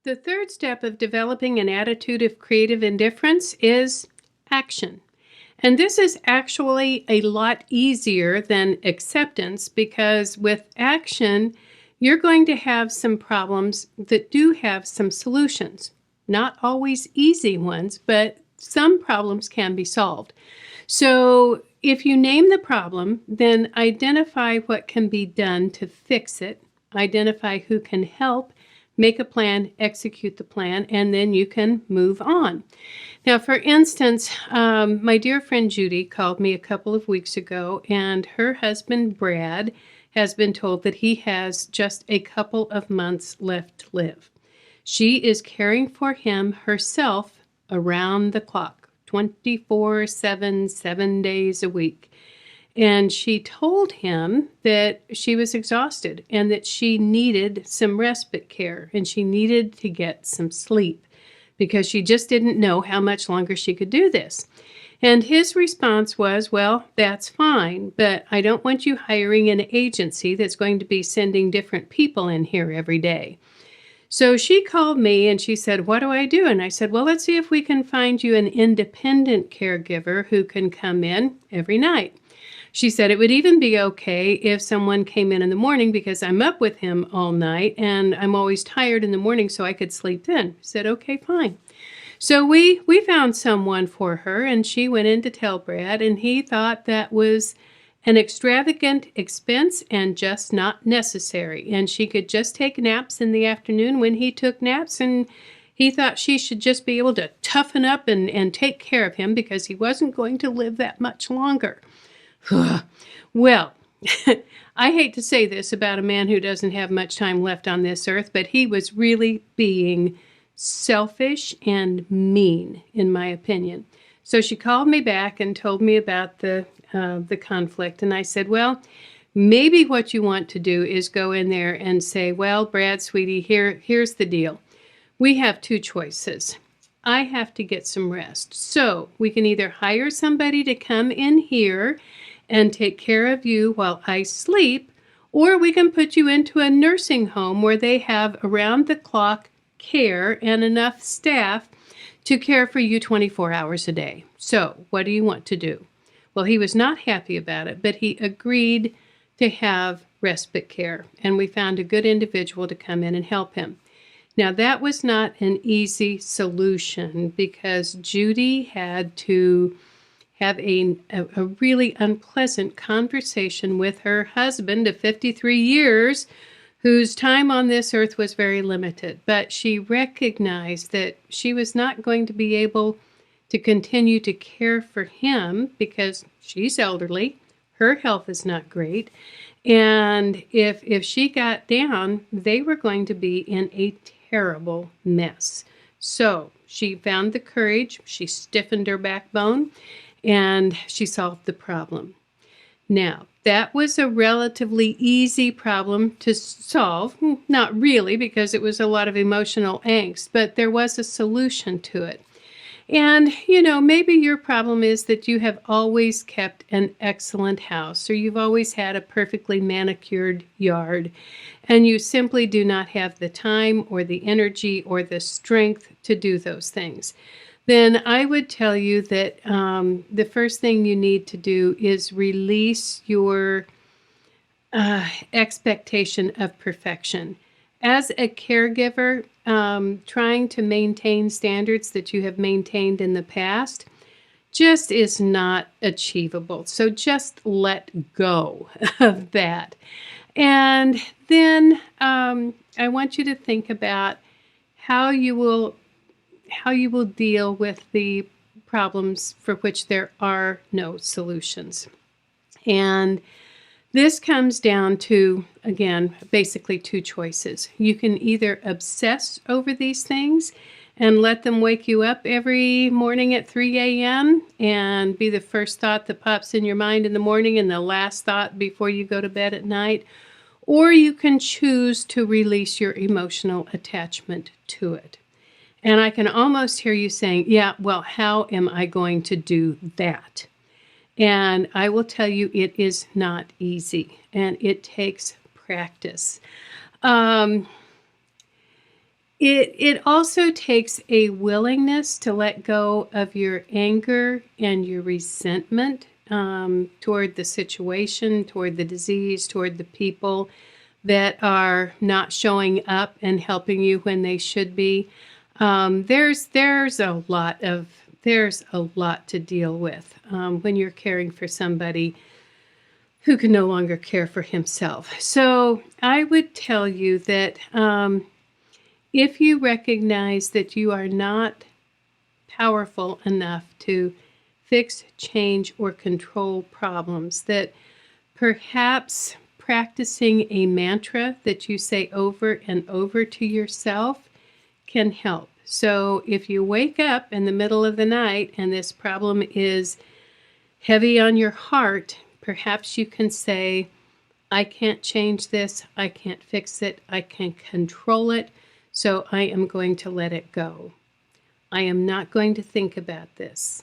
The third step of developing an attitude of creative indifference is action. And this is actually a lot easier than acceptance because with action, you're going to have some problems that do have some solutions. Not always easy ones, but some problems can be solved. So if you name the problem, then identify what can be done to fix it, identify who can help, make a plan, execute the plan, and then you can move on. Now, for instance, my dear friend Judy called me a couple of weeks ago, and her husband, Brad, has been told that he has just a couple of months left to live. She is caring for him herself around the clock, 24/7, 7 days a week. And she told him that she was exhausted and that she needed some respite care and she needed to get some sleep because she just didn't know how much longer she could do this. And his response was, well, that's fine, but I don't want you hiring an agency that's going to be sending different people in here every day. So she called me and she said, what do I do? And I said, well, let's see if we can find you an independent caregiver who can come in every night. She said it would even be okay if someone came in the morning because I'm up with him all night and I'm always tired in the morning so I could sleep in. I said, okay, fine. So we found someone for her and she went in to tell Brad and he thought that was an extravagant expense and just not necessary. And she could just take naps in the afternoon when he took naps and he thought she should just be able to toughen up and take care of him because he wasn't going to live that much longer. Well, I hate to say this about a man who doesn't have much time left on this earth, but he was really being selfish and mean, in my opinion. So she called me back and told me about the conflict. And I said, well, maybe what you want to do is go in there and say, well, Brad, sweetie, here's the deal. We have two choices. I have to get some rest. So we can either hire somebody to come in here and take care of you while I sleep, or we can put you into a nursing home where they have around-the-clock care and enough staff to care for you 24 hours a day. So what do you want to do? Well, he was not happy about it, but he agreed to have respite care, and we found a good individual to come in and help him. Now, that was not an easy solution because Judy had to have a really unpleasant conversation with her husband of 53 years, whose time on this earth was very limited. But she recognized that she was not going to be able to continue to care for him because she's elderly, her health is not great, and if she got down, they were going to be in a terrible mess. So she found the courage, she stiffened her backbone, and she solved the problem. Now, that was a relatively easy problem to solve. Not really, because it was a lot of emotional angst, but there was a solution to it. And, maybe your problem is that you have always kept an excellent house, or you've always had a perfectly manicured yard, and you simply do not have the time or the energy or the strength to do those things. Then I would tell you that the first thing you need to do is release your expectation of perfection. As a caregiver, trying to maintain standards that you have maintained in the past just is not achievable. So just let go of that. And then I want you to think about how you will deal with the problems for which there are no solutions. And this comes down to, again, basically two choices. You can either obsess over these things and let them wake you up every morning at 3 a.m. and be the first thought that pops in your mind in the morning and the last thought before you go to bed at night. Or you can choose to release your emotional attachment to it. And I can almost hear you saying, yeah, well, how am I going to do that? And I will tell you, it is not easy, and it takes practice. It also takes a willingness to let go of your anger and your resentment toward the situation, toward the disease, toward the people that are not showing up and helping you when they should be. There's a lot to deal with when you're caring for somebody who can no longer care for himself. So I would tell you that if you recognize that you are not powerful enough to fix, change, or control problems, that perhaps practicing a mantra that you say over and over to yourself can help. So if you wake up in the middle of the night and this problem is heavy on your heart, perhaps you can say, I can't change this, I can't fix it, I can't control it, so I am going to let it go. I am not going to think about this.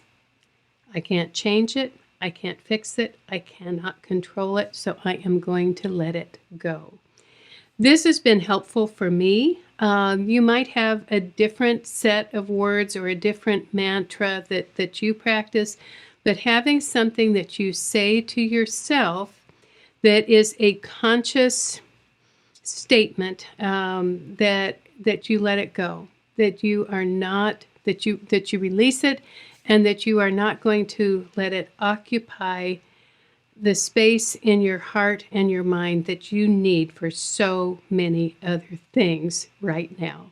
I can't change it, I can't fix it, I cannot control it, so I am going to let it go. This has been helpful for me. You might have a different set of words or a different mantra that you practice, but having something that you say to yourself that is a conscious statement that you let it go, that you are not, that you release it, and that you are not going to let it occupy the space in your heart and your mind that you need for so many other things right now.